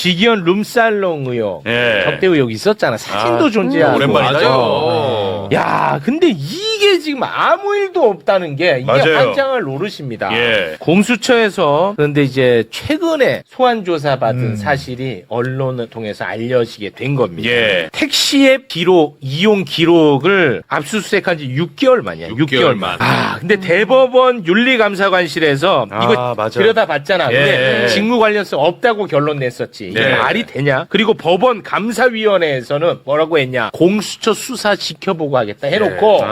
직위원 룸살롱 의혹, 접대 의혹 있었잖아. 사진도 존재하고. 오랜만이죠. 야, 근데 이게 지금 아무 일도 없다는 게 이게 맞아요. 환장할 노릇입니다. 공수처에서 그런데 이제 최근에 소환 조사 받은 사실이 언론을 통해서 알려지게 된 겁니다. 택시앱 기록, 이용 기록을 압수수색한 지 6개월 만이야. 6개월 만. 아, 근데 대법원 윤리감사관실에서 이거 맞아. 들여다봤잖아. 근데 직무 관련성 없다고 결론 냈었지. 이게 말이 되냐? 그리고 법원 감사위원회에서는 뭐라고 했냐? 공수처 수사 지켜보고 하겠다 해놓고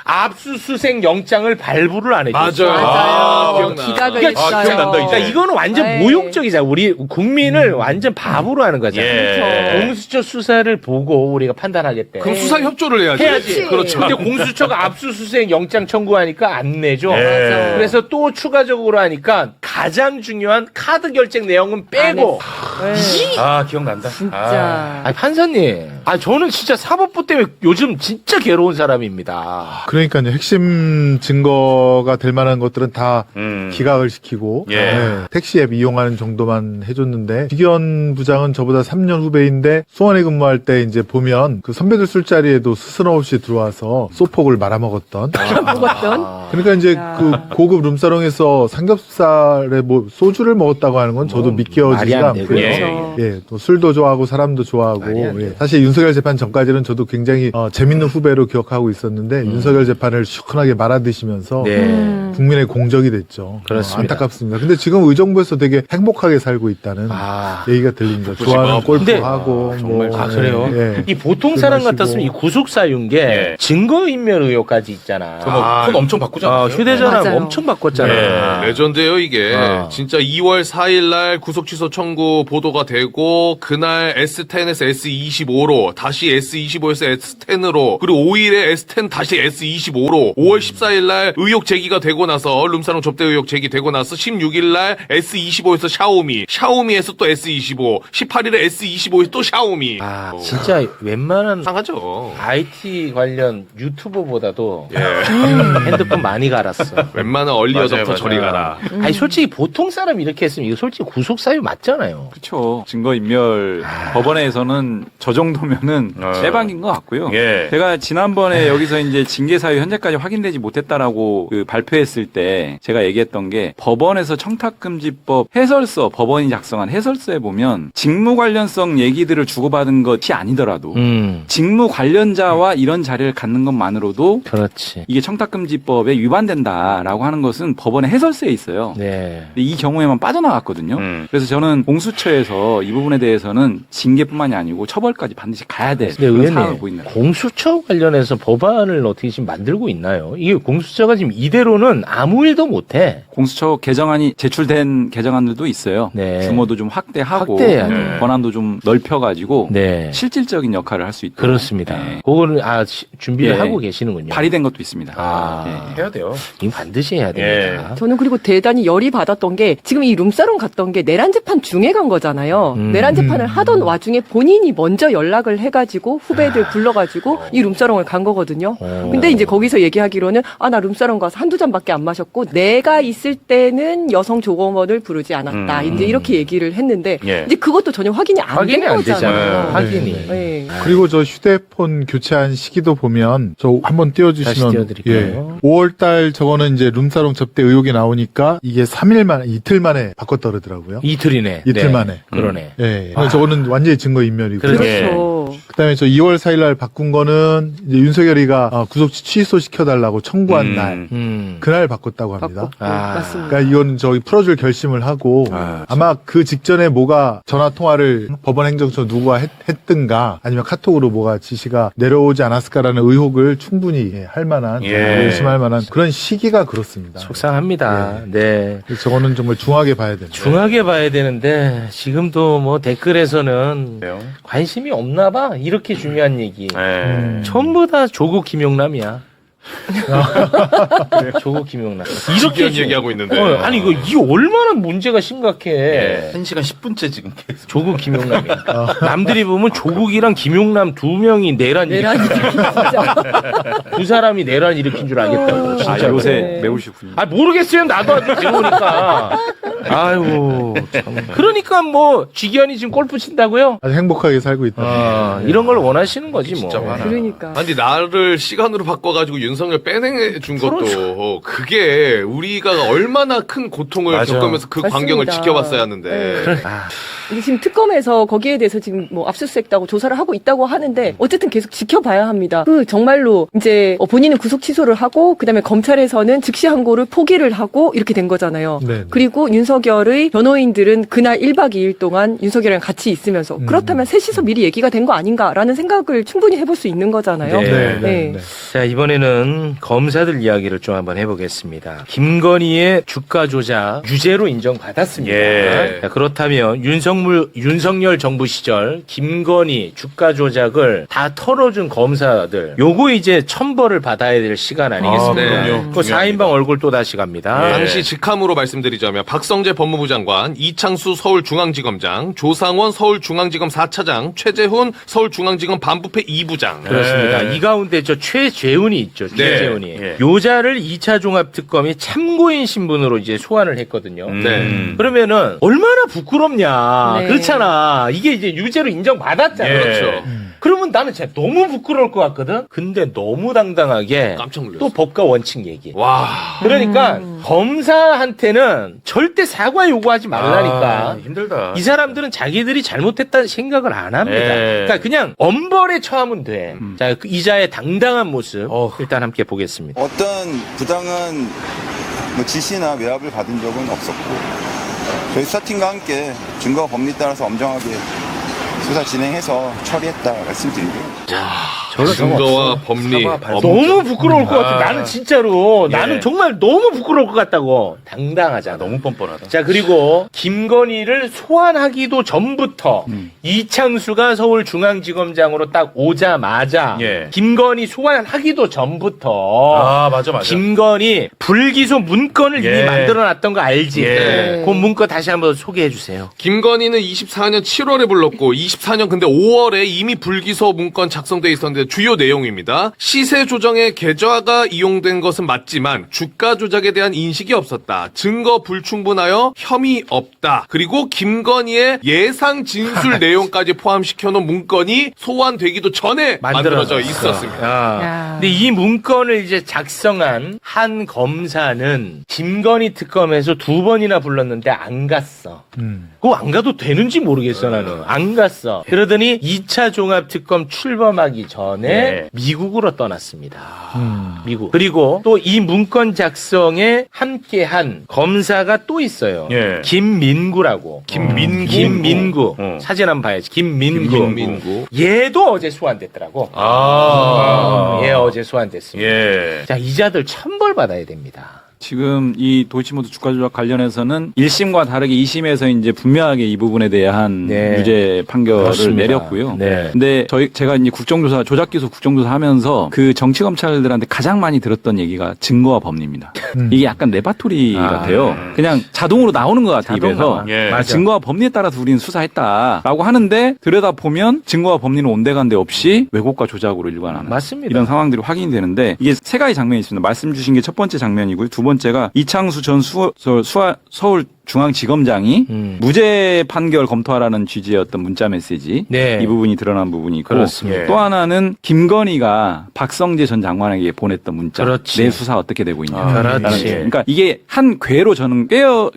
압수수색 영장을 발부를 안 해줬어. 맞아요. 기각을 했어요. 기억난다, 이제. 그러니까 이거는 완전 네. 모욕적이잖아. 우리 국민을 완전 바보로 하는 거잖아. 공수처 수사를 보고 우리가 판단하겠대. 그럼 수사 협조를 해야지. 해야지. 그렇죠. 근데 공수처가 압수수색 영장 청구하니까 안 내죠. 맞아. 그래서 또 추가적으로 하니까 가장 중요한 카드 결제 내용은 빼고. 기억난다. 진짜. 아, 판사님. 아, 저는 진짜 사법부 때문에 요즘 진짜 괴로운 사람입니다. 그러니까요. 핵심 증거가 될 만한 것들은 다 기각을 시키고 택시 앱 이용하는 정도만 해줬는데 직위원 부장은 저보다 3년 후배인데 수원에 근무할 때 이제 보면 그 선배들 술자리에도 스스럼 없이 들어와서 소폭을 말아먹었던 먹었던? 그러니까 이제 그 고급 룸사롱에서 삼겹살에 뭐 소주를 먹었다고 하는 건 저도 말이 믿겨지지가 안 되고요. 않고요. 예, 또 술도 좋아하고 사람도 좋아하고 사실 윤석열 재판 전까지는 저도 굉장히 재밌는 후배로 기억하고 있었는데 윤석열 재판을 시원하게 말아드시면서 국민의 공적이 됐죠. 그렇습니다. 안타깝습니다. 근데 지금 의정부에서 되게 행복하게 살고 있다는 얘기가 들립니다. 좋아하는 골프하고 뭐 그래요? 이 보통 사람 마시고. 같았으면 이 구속사유인 게 증거인멸 의혹까지 있잖아. 폰 엄청 바꾸잖아요. 휴대전화 맞아요. 엄청 바꿨잖아. 레전드예요 이게. 진짜 2월 4일 날 구속 취소 청구 보도가 되고 그날 S10에서 S25로 다시 S25에서 S10으로 그리고 5일에 S10 다시 S25로 5월 14일 날 의혹 제기가 되고 나서 룸사롱 접대 의혹 제기되고 나서 16일 날 S25에서 샤오미에서 또 S25 18일에 S25에서 또 샤오미. 진짜 웬만한 상하죠. IT 관련 유튜버보다도 핸드폰 많이 갈았어. 웬만한 얼리어답터 맞아요. 저리 가라. 아니 솔직히 보통 사람 이렇게 했으면 이거 솔직히 구속사유 맞잖아요. 그렇죠. 증거인멸 법원에서는 저 정도면은 빼박인 것 같고요. 제가 지난번에 여기서 이제 징계 사유 현재까지 확인되지 못했다라고 그 발표했을 때 제가 얘기했던 게 법원에서 청탁금지법 해설서 법원이 작성한 해설서에 보면 직무 관련성 얘기들을 주고받은 것이 아니더라도 직무 관련자와 이런 자리를 갖는 것만으로도 그렇지. 이게 청탁금지법에 위반된다라고 하는 것은 법원의 해설서에 있어요. 네. 근데 이 경우에만 빠져나갔거든요. 그래서 저는 공수처에서 이 부분에 대해서는 징계뿐만이 아니고 처벌까지 반드시 가야 돼. 근데 그런 상황을 의원님, 보이는 거예요. 공수처 관련해서 법안을 어떻게 지금 만들고 있나요? 이게 공수처가 지금 이대로는 아무 일도 못해. 공수처 개정안이 제출된 개정안들도 있어요. 네. 규모도 좀 확대하고 확대해야 돼요. 권한도 좀 넓혀가지고 네. 실질적인 역할을 할 수 있도록 그렇습니다. 네. 그거는 준비를 예. 하고 계시는군요. 발의된 것도 있습니다. 해야 돼요. 이거 반드시 해야 됩니다. 저는 그리고 대단히 열이 받았던 게 지금 이 룸사롱 갔던 게 내란 재판 중에 간 거잖아요. 내란 재판을 하던 와중에 본인이 먼저 연락을 해가지고 후배들 불러가지고 이 룸사롱을 간 거거든요. 근데 이제 거기서 얘기하기로는 나 룸사롱 가서 한두 잔밖에 안 마셨고 내가 있을 때는 여성 조검원을 부르지 않았다. 이제 이렇게 얘기를 했는데 이제 그것도 전혀 확인이 안 된 확인이 안 거잖아요. 되잖아요. 확인이. 네. 그리고 저 휴대폰 교체한 시기도 보면 저 한번 다시 띄워주시면 띄워드릴까요? 5월달 저거는 이제 룸사롱 접대 의혹이 나오니까 이게 3일 만에 이틀 만에 바꿨다 그러더라고요. 이틀이네. 이틀 네. 만에. 그러네. 예. 저거는 완전히 증거 인멸이고. 그렇죠. 그다음에 저 2월 4일 날 바꾼 거는 이제 윤석열이가 구속치 취소 시켜달라고 청구한 날 그날 바꿨다고 합니다. 바꿨고. 맞습니다. 그러니까 이거는 저기 풀어줄 결심을 하고 아마 그 직전에 뭐가 전화 통화를 법원 행정처 누가 했든가 아니면 카톡으로 뭐가 지시가 내려오지 않았을까라는 의혹을 충분히 할 만한 의심할 만한 그런 시기가 그렇습니다. 속상합니다. 네. 저거는 정말 중하게 봐야 됩니다. 중하게 봐야 되는데 지금도 뭐 댓글에서는 관심이 없나 봐. 이렇게 중요한 얘기. 전부 다 조국 김용남이야. 조국 김용남. 이렇게 지금- 얘기하고 있는데. 아니 이거 이 얼마나 문제가 심각해. 1시간 10분째 지금 계속. 조국 김용남이. 남들이 보면 조국이랑 김용남 두 명이 내란 내란이 진짜. 두 사람이 내란 일으킨 줄 알겠다고. 아, 진짜. 요새 네. 매우시군요. 아 모르겠어요. 나도 아직 배우니까. 아이고 참. 그러니까 뭐 쥐견이 지금 골프 친다고요? 아주 행복하게 살고 있다. 이런 걸 원하시는 거지 뭐. 진짜 많아. 그러니까. 아니 나를 시간으로 바꿔가지고 윤석열 빼내 준 것도 그게 우리가 얼마나 큰 고통을 맞아. 겪으면서 그 맞습니다. 광경을 지켜봤어야 하는데. 네. 근데 지금 특검에서 거기에 대해서 지금 뭐 압수수색도 조사를 하고 있다고 하는데 어쨌든 계속 지켜봐야 합니다. 그 정말로 이제 본인은 구속 취소를 하고 그다음에 검찰에서는 즉시 항고를 포기를 하고 이렇게 된 거잖아요. 네. 그리고 윤석열의 변호인들은 그날 1박 2일 동안 윤석열이랑 같이 있으면서 그렇다면 셋이서 미리 얘기가 된 거 아닌가라는 생각을 충분히 해볼 수 있는 거잖아요. 네. 자, 이번에는 검사들 이야기를 좀 한번 해보겠습니다. 김건희의 주가 조작 유죄로 인정받았습니다. 예. 자, 그렇다면 윤석열 정부 시절 김건희 주가 조작을 다 털어준 검사들 요거 이제 천벌을 받아야 될 시간 아니겠습니까? 네. 그럼요. 그 4인방 얼굴 또 다시 갑니다. 당시 직함으로 말씀드리자면 박성재 법무부 장관, 이창수 서울중앙지검장, 조상원 서울중앙지검 4차장, 최재훈 서울중앙지검 반부패 2부장. 그렇습니다. 네. 이 가운데 저 최재훈이 있죠. 최재훈이. 네. 요자를 2차 종합특검이 참고인 신분으로 이제 소환을 했거든요. 네. 그러면은 얼마나 부끄럽냐. 네. 그렇잖아. 이게 이제 유죄로 인정받았잖아. 예. 그렇죠. 그러면 나는 진짜 너무 부끄러울 것 같거든. 근데 너무 당당하게 깜짝 놀랐어. 또 법과 원칙 얘기. 와. 그러니까 검사한테는 절대 사과 요구하지 말라니까. 아, 힘들다. 이 사람들은 자기들이 잘못했다는 생각을 안 합니다. 예. 그러니까 그냥 엄벌에 처하면 돼. 자, 그 이자의 당당한 모습 일단 함께 보겠습니다. 어떤 부당한 뭐 지시나 외압을 받은 적은 없었고 저희 수사팀과 함께 증거 법리에 따라서 엄정하게 수사 진행해서 처리했다 말씀드리고요. 증거와 법리. 너무 부끄러울 것 같아. 나는 진짜로 예. 나는 정말 너무 부끄러울 것 같다고. 당당하잖아. 너무 뻔뻔하다. 자, 그리고 김건희를 소환하기도 전부터 이창수가 서울중앙지검장으로 딱 오자마자 예. 김건희 소환하기도 전부터 아, 맞아. 김건희 불기소 문건을 예. 이미 만들어놨던 거 알지? 예. 그 문건 다시 한번 소개해 주세요. 김건희는 24년 7월에 불렀고 24년 근데 5월에 이미 불기소 문건 작성돼 있었는데 주요 내용입니다. 시세 조정에 계좌가 이용된 것은 맞지만 주가 조작에 대한 인식이 없었다. 증거 불충분하여 혐의 없다. 그리고 김건희의 예상 진술 내용까지 포함시켜 놓은 문건이 소환되기도 전에 만들어져 있었습니다. 야. 근데 이 문건을 이제 작성한 한 검사는 김건희 특검에서 2번이나 불렀는데 안 갔어. 그거 안 가도 되는지 모르겠어, 나는. 안 갔어. 그러더니 2차 종합특검 출범하기 전에 네. 미국으로 떠났습니다. 미국. 그리고 또 이 문건 작성에 함께한 검사가 또 있어요. 예. 김민구라고. 김민구. 사진 한번 봐야지. 김민구. 얘도 어제 소환됐더라고. 얘 어제 소환됐습니다. 예. 자, 이자들 천벌 받아야 됩니다. 지금 이 도이치모터 주가 조작 관련해서는 1심과 다르게 2심에서 이제 분명하게 이 부분에 대한 네. 유죄 판결을 그렇습니다. 내렸고요. 네. 근데 제가 이제 국정조사, 조작기소 국정조사 하면서 그 정치검찰들한테 가장 많이 들었던 얘기가 증거와 법리입니다. 이게 약간 레파토리 같아요. 그냥 자동으로 나오는 것 같아요, 자동 입에서. 나와. 예. 맞아. 증거와 법리에 따라서 우리는 수사했다라고 하는데 들여다보면 증거와 법리는 온데간데 없이 왜곡과 조작으로 일관하는 맞습니다. 이런 상황들이 확인이 되는데 이게 세 가지 장면이 있습니다. 말씀 주신 게 첫 번째 장면이고요. 두 번째가 이창수 전 서울중앙지검장이 무죄 판결 검토하라는 취지의 어떤 문자 메시지 네. 이 부분이 드러난 부분이 있고 그렇습니다. 또 하나는 김건희가 박성재 전 장관에게 보냈던 문자 그렇지. 내 수사 어떻게 되고 있냐 그렇지. 그러니까 이게 한 궤로 저는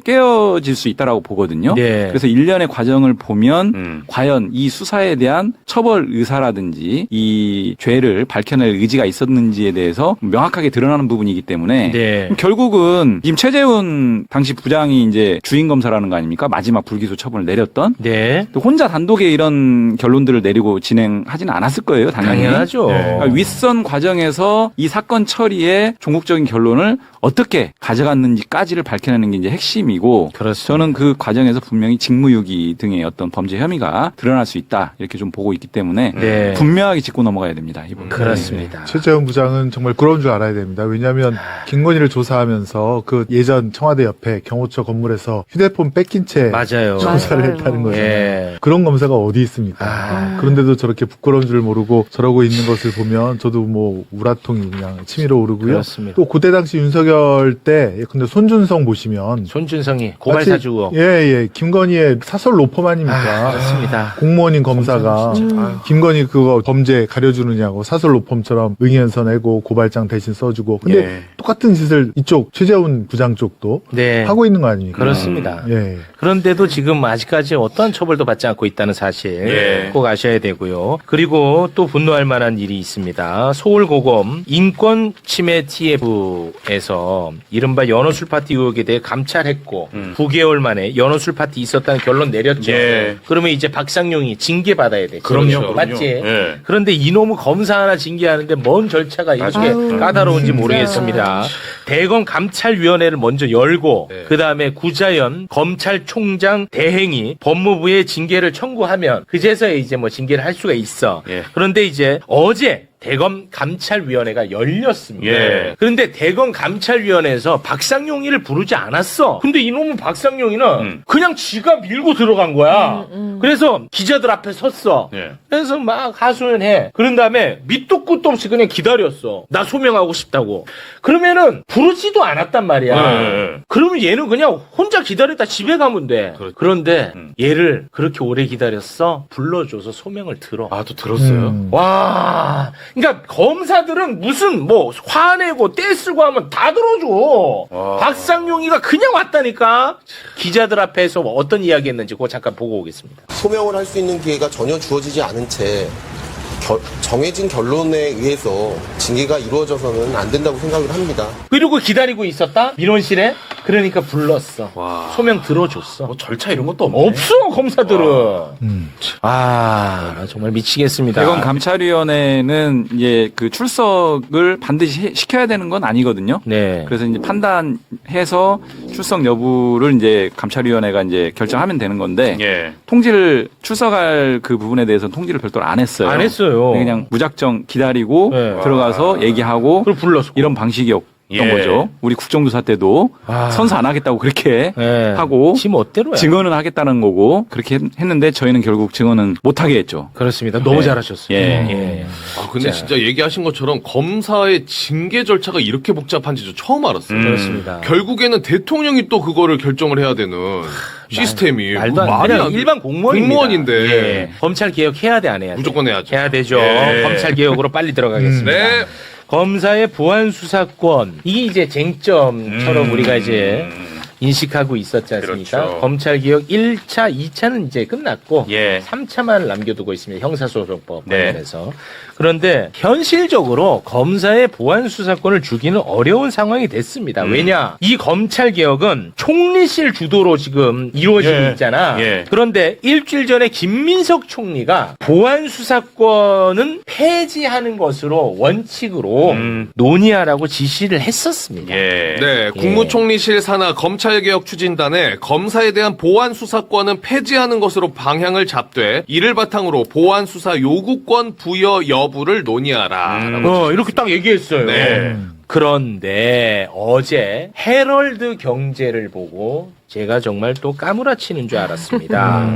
깨어질 수 있다라고 보거든요. 네. 그래서 일련의 과정을 보면 과연 이 수사에 대한 처벌 의사라든지 이 죄를 밝혀낼 의지가 있었는지에 대해서 명확하게 드러나는 부분이기 때문에 네. 결국은 지금 최재훈 당시 부장이 이제 이제 주인 검사라는 거 아닙니까? 마지막 불기소 처분을 내렸던. 네. 또 혼자 단독에 이런 결론들을 내리고 진행하지는 않았을 거예요, 당연히. 당연하죠. 그러니까 윗선 과정에서 이 사건 처리의 종국적인 결론을 어떻게 가져갔는지까지를 밝혀내는 게 이제 핵심이고, 그렇습니다. 저는 그 과정에서 분명히 직무유기 등의 어떤 범죄 혐의가 드러날 수 있다 이렇게 좀 보고 있기 때문에 네. 분명하게 짚고 넘어가야 됩니다. 이번 그렇습니다. 최재형 부장은 정말 부러운 줄 알아야 됩니다. 왜냐하면 김건희를 조사하면서 그 예전 청와대 옆에 경호처 건물에서 휴대폰 뺏긴 채 맞아요. 조사를 맞아요. 했다는 거잖아요. 예. 그런 검사가 어디 있습니까? 그런데도 저렇게 부끄러운 줄 모르고 저러고 있는 것을 보면 저도 뭐 우라통이 그냥 치밀어 오르고요. 그렇습니다. 또 그때 당시 윤석열 때 근데 손준성 보시면 손준성이 고발 마치- 사주 의혹. 예, 김건희의 사설 로펌 아닙니까? 그렇습니다. 공무원인 검사가 김건희 그거 범죄 가려주느냐고 사설 로펌처럼 응의연서 내고 고발장 대신 써주고 근데 예. 똑같은 짓을 이쪽 최재훈 부장 쪽도 네. 하고 있는 거 아닙니까? 그렇습니다. 예. 그런데도 지금 아직까지 어떠한 처벌도 받지 않고 있다는 사실 예. 꼭 아셔야 되고요. 그리고 또 분노할 만한 일이 있습니다. 서울고검 인권 침해 TF에서 이른바 연어술 파티 의혹에 대해 감찰했고 9개월 만에 연어술 파티 있었다는 결론 내렸죠. 예. 그러면 이제 박상용이 징계받아야 되죠. 그럼요. 맞지? 예. 그런데 이놈의 검사 하나 징계하는데 뭔 절차가 이렇게 아유, 까다로운지 진짜. 모르겠습니다. 대검 감찰위원회를 먼저 열고 네. 그다음에 구자연 검찰총장 대행이 법무부에 징계를 청구하면 그제서야 이제 뭐 징계를 할 수가 있어. 예. 그런데 이제 어제 대검 감찰위원회가 열렸습니다. 예. 그런데 대검 감찰위원회에서 박상용이를 부르지 않았어. 근데 이놈은 박상용이는 그냥 지가 밀고 들어간 거야. 그래서 기자들 앞에 섰어. 예. 그래서 막 하소연해. 그런 다음에 밑도 끝도 없이 그냥 기다렸어. 나 소명하고 싶다고. 그러면은 부르지도 않았단 말이야. 예. 그러면 얘는 그냥 혼자 기다렸다 집에 가면 돼. 그렇죠. 그런데 얘를 그렇게 오래 기다렸어. 불러줘서 소명을 들어. 아, 또 들었어요? 와, 그러니까 검사들은 무슨 뭐 화내고 떼쓰고 하면 다 들어줘. 와. 박상용이가 그냥 왔다니까. 기자들 앞에서 뭐 어떤 이야기했는지 그거 잠깐 보고 오겠습니다. 소명을 할 수 있는 기회가 전혀 주어지지 않은 채 정해진 결론에 의해서 징계가 이루어져서는 안 된다고 생각을 합니다. 그리고 기다리고 있었다 민원실에. 그러니까 불렀어. 와. 소명 들어줬어. 뭐 절차 이런 것도 없네. 없어 검사들은. 아 정말 미치겠습니다. 대검 감찰위원회는 이제 그 출석을 반드시 시켜야 되는 건 아니거든요. 네. 그래서 이제 판단해서 출석 여부를 이제 감찰위원회가 이제 결정하면 되는 건데 예. 통지를 출석할 그 부분에 대해서는 통지를 별도로 안 했어요. 안 했어요. 그냥 무작정 기다리고 네. 들어가서 얘기하고 그걸 불렀어. 이런 방식이었던 예. 거죠. 우리 국정조사 때도 아. 선서 안 하겠다고 그렇게 네. 하고 지 멋대로야. 증언은 하겠다는 거고 그렇게 했는데 저희는 결국 증언은 못 하게 했죠. 그렇습니다. 너무 네. 잘하셨어요. 예. 아, 근데 진짜 얘기하신 것처럼 검사의 징계 절차가 이렇게 복잡한지 저 처음 알았어요. 그렇습니다. 결국에는 대통령이 또 그거를 결정을 해야 되는 시스템이 말도 안 말이 돼. 안 돼. 일반 공무원입니다. 공무원인데. 예. 검찰 개혁 해야 돼, 안 해야 돼? 무조건 해야죠. 해야 되죠. 예. 검찰 개혁으로 빨리 들어가겠습니다. 네. 검사의 보안 수사권 이게 이제 쟁점처럼 우리가 이제 인식하고 있었지 않습니까? 그렇죠. 검찰 개혁 1차, 2차는 이제 끝났고 예. 3차만 남겨두고 있습니다. 형사소송법 네. 관련해서. 그런데 현실적으로 검사의 보안 수사권을 주기는 어려운 상황이 됐습니다. 왜냐? 이 검찰 개혁은 총리실 주도로 지금 이루어지고 예. 있잖아. 예. 그런데 일주일 전에 김민석 총리가 보안 수사권은 폐지하는 것으로 원칙으로 논의하라고 지시를 했었습니다. 예. 네, 국무총리실 산하 검찰개혁 추진단에 검사에 대한 보안 수사권은 폐지하는 것으로 방향을 잡되 이를 바탕으로 보안 수사 요구권 부여 여부를 논의하라. 이렇게 딱 얘기했어요. 네. 그런데 어제 헤럴드 경제를 보고 제가 정말 또 까무라치는 줄 알았습니다.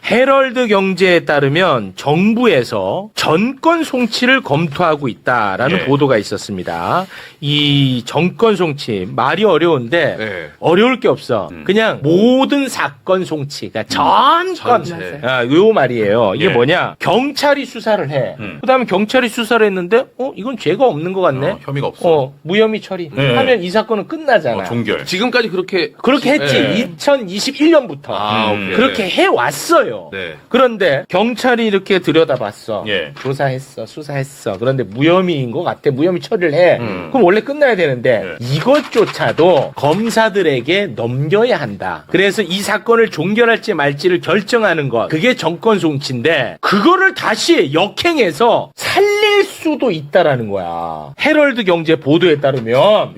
헤럴드 경제에 따르면 정부에서 전권 송치를 검토하고 있다라는 예. 보도가 있었습니다. 이 전권 송치 말이 어려운데 네. 어려울 게 없어. 그냥 모든 사건 송치, 그러니까 전권. 전체. 요 말이에요. 이게 예. 뭐냐? 경찰이 수사를 해. 그다음에 경찰이 수사를 했는데, 이건 죄가 없는 것 같네. 혐의가 없어. 무혐의 처리. 예. 하면 이 사건은 끝나잖아. 종결. 지금까지 그렇게 그렇게 했지. 네. 2021년부터 오케이. 그렇게 해왔어요. 네. 그런데 경찰이 이렇게 들여다봤어. 예. 조사했어, 수사했어. 그런데 무혐의인 것 같아. 무혐의 처리를 해. 그럼 원래 끝나야 되는데 이것조차도 검사들에게 넘겨야 한다. 그래서 이 사건을 종결할지 말지를 결정하는 것. 그게 정권 송치인데 그거를 다시 역행해서 살릴 수도 있다라는 거야. 헤럴드 경제 보도에 따르면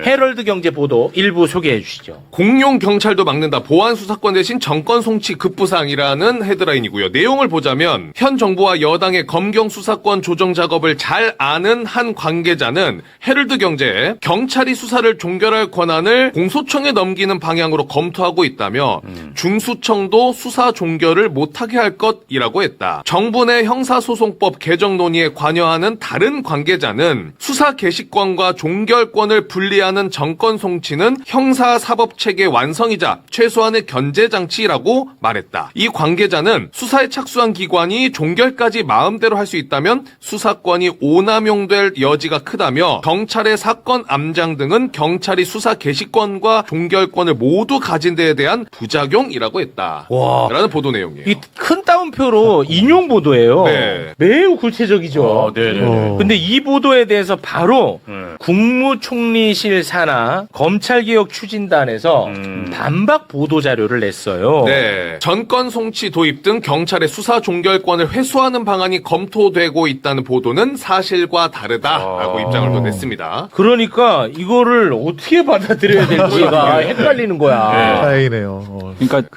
헤럴드 경제 보도 일부 소개해 주시죠. 공룡 경찰도 막는다. 보안 수사권 대신 정권 송치 급부상이라는 헤드라인이고요. 내용을 보자면 현 정부와 여당의 검경 수사권 조정 작업을 잘 아는 한 관계자는 헤럴드 경제에 경찰이 수사를 종결할 권한을 공소청에 넘기는 방향으로 검토하고 있다며 중수청도 수사 종결을 못하게 할 것이라고 했다. 정부 내 형사소송법 개정 논의에 관여하는 다른 관계자는 수사 개시권과 종결권을 분리하는 정권 송치는 형사사법체계 완성이자 최소한의 견제장치라고 말했다. 이 관계자는 수사에 착수한 기관이 종결까지 마음대로 할 수 있다면 수사권이 오남용될 여지가 크다며 경찰의 사건 암장 등은 경찰이 수사 개시권과 종결권을 모두 가진 데에 대한 부작용이라고 했다. 와. 라는 보도 내용이에요. 이 큰 따옴표로 인용 보도예요. 네. 매우 구체적이죠. 네네. 근데 이 보도에 대해서 바로 국무총리실 산하 검찰개혁 추진단에서 반박 보도 자료를 냈어요. 네. 전권 송치 도입 등 경찰의 수사 종결권을 회수하는 방안이 검토되고 있다는 보도는 사실과 다르다라고 입장을 또 냈습니다. 그러니까 이거를 어떻게 받아들여야 될지가 헷갈리는 거야. 다행이네요. 그러니까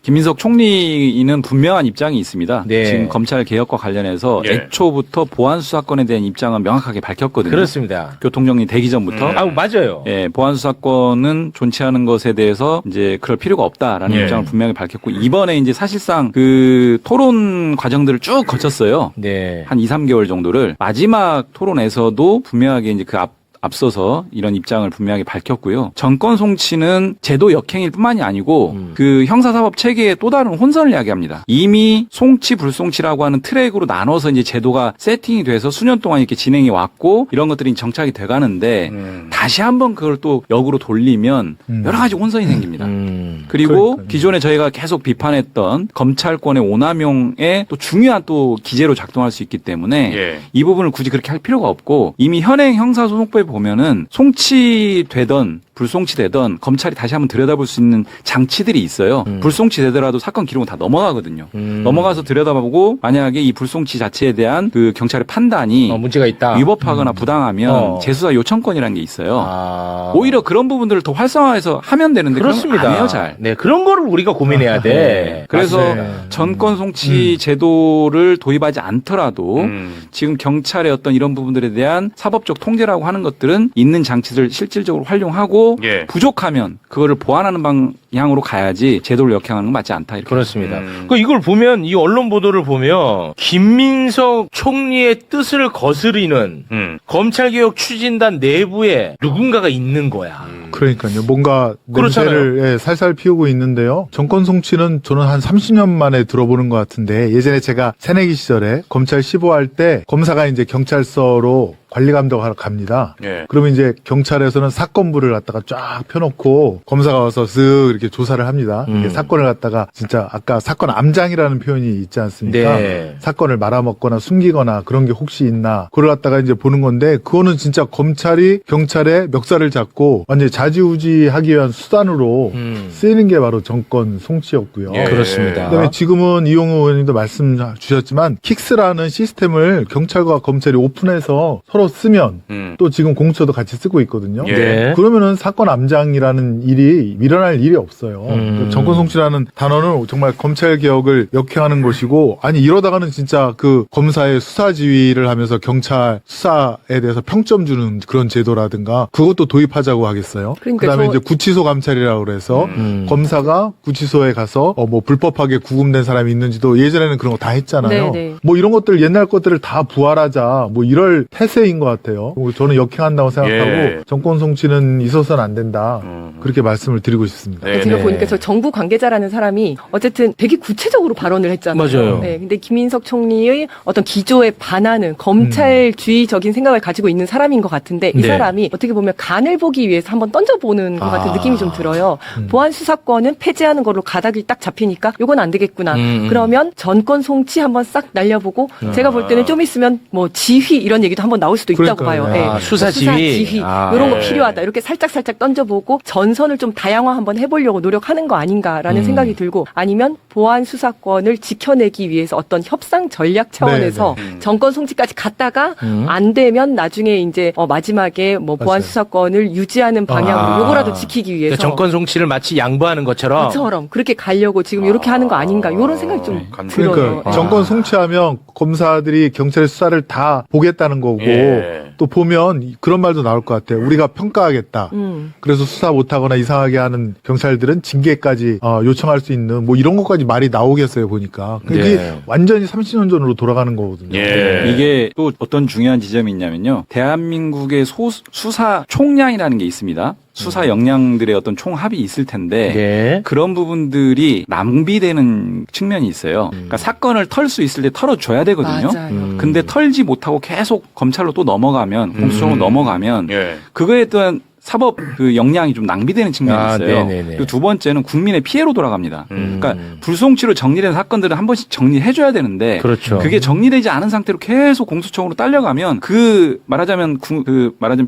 김민석 총리는 분명한 입장이 있습니다. 네. 지금 검찰 개혁과 관련해서 예. 애초부터 보안 수사권에 대한 입장은 명확하게 밝혔거든요. 그렇습니다. 교통정리 되기 전부터. 맞아요. 예, 보안 수사권은 존치하는 것에 대해서 이제 그럴 필요가 없다라는 예. 입장을 분명히 밝혔고 이번에 이제 사실상 그 토론 과정들을 쭉 거쳤어요. 네. 한 2, 3개월 정도를 마지막 토론에서도 분명하게 이제 앞서서 이런 입장을 분명하게 밝혔고요. 정권 송치는 제도 역행일 뿐만이 아니고 그 형사사법 체계의 또 다른 혼선을 이야기합니다. 이미 송치, 불송치라고 하는 트랙으로 나눠서 이제 제도가 세팅이 돼서 수년 동안 이렇게 진행이 왔고 이런 것들이 정착이 돼가는데 다시 한번 그걸 또 역으로 돌리면 여러 가지 혼선이 생깁니다. 그리고 그러니까요. 기존에 저희가 계속 비판했던 검찰권의 오남용에 또 중요한 또 기재로 작동할 수 있기 때문에 예. 이 부분을 굳이 그렇게 할 필요가 없고 이미 현행 형사소송법에 보면은 송치되던 불송치되던 검찰이 다시 한번 들여다볼 수 있는 장치들이 있어요. 불송치되더라도 사건 기록은 다 넘어가거든요. 넘어가서 들여다보고 만약에 이 불송치 자체에 대한 그 경찰의 판단이 문제가 있다. 위법하거나 부당하면 재수사 요청권이라는 게 있어요. 오히려 그런 부분들을 더 활성화해서 하면 되는데 그렇습니다. 그런 거 안 해요, 잘. 네, 그런 거를 우리가 고민해야 돼. 그래서 맞습니다. 전권 송치 제도를 도입하지 않더라도 지금 경찰의 어떤 이런 부분들에 대한 사법적 통제라고 하는 것들은 있는 장치들 실질적으로 활용하고 예. 부족하면 그거를 보완하는 방향으로 가야지 제도를 역행하는 건 맞지 않다. 이렇게. 그렇습니다. 그 이걸 보면 이 언론 보도를 보면 김민석 총리의 뜻을 거스르는 검찰개혁 추진단 내부에 누군가가 있는 거야. 그러니까요. 뭔가 그렇잖아요. 냄새를 살살 피우고 있는데요. 정권 송치는 저는 한 30년 만에 들어보는 것 같은데 예전에 제가 새내기 시절에 검찰 15할 때 검사가 이제 경찰서로 관리 감독하러 갑니다. 예. 그러면 이제 경찰에서는 사건부를 갖다가 쫙 펴놓고 검사가 와서 쓱 이렇게 조사를 합니다. 이게 사건을 갖다가 진짜 아까 사건 암장이라는 표현이 있지 않습니까? 네. 사건을 말아먹거나 숨기거나 그런 게 혹시 있나 그걸 갖다가 이제 보는 건데 그거는 진짜 검찰이 경찰의 멱살을 잡고 완전히 좌지우지하기 위한 수단으로 쓰이는 게 바로 정권 송치였고요. 예. 그렇습니다. 그다음에 지금은 이용호 의원님도 말씀 주셨지만 킥스라는 시스템을 경찰과 검찰이 오픈해서 서로 쓰면 또 지금 공수처도 같이 쓰고 있거든요. 예. 네. 그러면은 사건 암장이라는 일이 일어날 일이 없어요. 정권 송치라는 단어는 정말 검찰 개혁을 역행하는 것이고 아니 이러다가는 진짜 그 검사의 수사 지휘를 하면서 경찰 수사에 대해서 평점 주는 그런 제도라든가 그것도 도입하자고 하겠어요. 그러니까 그다음에 저- 이제 구치소 감찰이라고 그래서 검사가 구치소에 가서 뭐 불법하게 구금된 사람이 있는지도 예전에는 그런 거 다 했잖아요. 네네. 뭐 이런 것들 옛날 것들을 다 부활하자 뭐 이럴 태세인 것 같아요. 그리고 저는 역행한다고 생각하고 예. 정권 송치는 있어서는 안 된다. 그렇게 말씀을 드리고 싶습니다. 네. 제가 네. 보니까 저 정부 관계자라는 사람이 어쨌든 되게 구체적으로 발언을 했잖아요. 맞아요. 네, 근데 김인석 총리의 어떤 기조에 반하는 검찰주의적인 생각을 가지고 있는 사람인 것 같은데 이 네. 사람이 어떻게 보면 간을 보기 위해서 한번 던져보는 것 같은 느낌이 좀 들어요. 보안 수사권은 폐지하는 걸로 가닥이 딱 잡히니까 이건 안 되겠구나. 그러면 전권 송치 한번 싹 날려보고 제가 볼 때는 좀 있으면 뭐 지휘 이런 얘기도 한번 나올 수도 있다고 그러니까요. 봐요. 예. 아, 수사 지휘. 이런 거 필요하다. 이렇게 살짝 던져보고 전선을 좀 다양화 한번 해보려고 노력하는 거 아닌가라는 생각이 들고 아니면 보안 수사권을 지켜내기 위해서 어떤 협상 전략 차원에서 정권 송치까지 갔다가 안 되면 나중에 이제 마지막에 뭐 보안 수사권을 유지하는 방향으로 요거라도 지키기 위해서 그러니까 정권 송치를 마치 양보하는 것처럼. 처럼 그렇게 가려고 지금 이렇게 하는 거 아닌가 이런 생각이 좀 들어요. 그러니까 예. 정권 송치하면 검사들이 경찰의 수사를 다 보겠다는 거고 예. 또 보면 그런 말도 나올 것 같아요. 우리가 평가하겠다. 그래서 수사 못하거나 이상하게 하는 경찰들은 징계까지 요청할 수 있는 뭐 이런 것까지 말이 나오겠어요 보니까. 그게 네. 완전히 30년 전으로 돌아가는 거거든요. 예. 이게 또 어떤 중요한 지점이 있냐면요. 대한민국의 수사 총량이라는 게 있습니다. 수사 역량들의 어떤 총합이 있을 텐데 네. 그런 부분들이 낭비되는 측면이 있어요. 그러니까 사건을 털 수 있을 때 털어줘야 되거든요. 맞아요. 근데 털지 못하고 계속 검찰로 또 넘어가면 공수처로 넘어가면 예. 그거에 대한 사법 그 역량이 좀 낭비되는 측면이 아, 있어요. 네네네. 그리고 두 번째는 국민의 피해로 돌아갑니다. 그러니까 불송치로 정리된 사건들은 한 번씩 정리해줘야 되는데 그렇죠. 그게 정리되지 않은 상태로 계속 공수처로 딸려가면 그 말하자면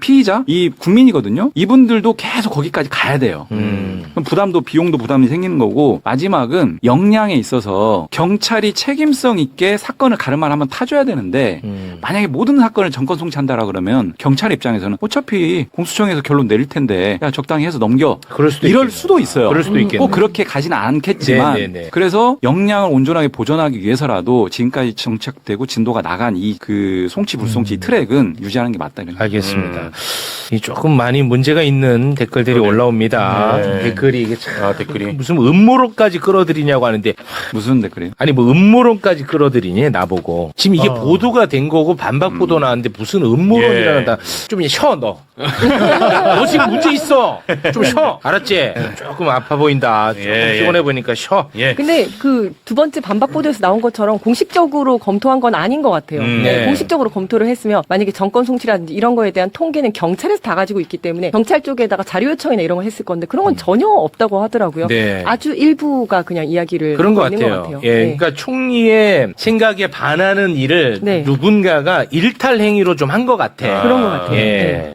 피의자 이 국민이거든요. 이분들도 계속 거기까지 가야 돼요. 그럼 부담도 비용도 부담이 생기는 거고 마지막은 역량에 있어서 경찰이 책임성 있게 사건을 가름하면 타줘야 되는데 만약에 모든 사건을 정권 송치한다라 그러면 경찰 입장에서는 어차피 공수처에서 결론 내릴 텐데 야 적당히 해서 넘겨 그럴 수도 이럴 있겠네. 수도 있어요. 그럴 수도 있겠네. 꼭 그렇게 가지는 않겠지만 네네네. 그래서 역량을 온전하게 보존하기 위해서라도 지금까지 정착되고 진도가 나간 이 그 송치 불송치 트랙은 유지하는 게 맞다. 이런 알겠습니다. 이 조금 많이 문제가 있는 댓글들이 올라옵니다. 네. 댓글이 이게 참 댓글이. 무슨 음모론까지 끌어들이냐고 하는데 무슨 댓글이에요? 아니 뭐 음모론까지 끌어들이니 나보고 지금 이게 보도가 된 거고 반박 보도 나왔는데 무슨 음모론이라는 좀 쉬어 너. 너 지금 문제 있어. 좀 쉬어. 알았지? 조금 아파 보인다. 조금 예, 피곤해 보니까 쉬어. 예. 근데 그 두 번째 반박 보도에서 나온 것처럼 공식적으로 검토한 건 아닌 것 같아요. 네. 공식적으로 검토를 했으면 만약에 정권 송치라든지 이런 거에 대한 통계는 경찰에서 다 가지고 있기 때문에 경찰 쪽에다가 자료 요청이나 이런 걸 했을 건데 그런 건 전혀 없다고 하더라고요. 네. 아주 일부가 그냥 이야기를 그런 것 하고 있는 같아요. 것 예, 네. 그러니까 총리의 생각에 반하는 일을 네. 누군가가 일탈 행위로 좀 한 것 같아. 그런 것 같아요. 예. 네.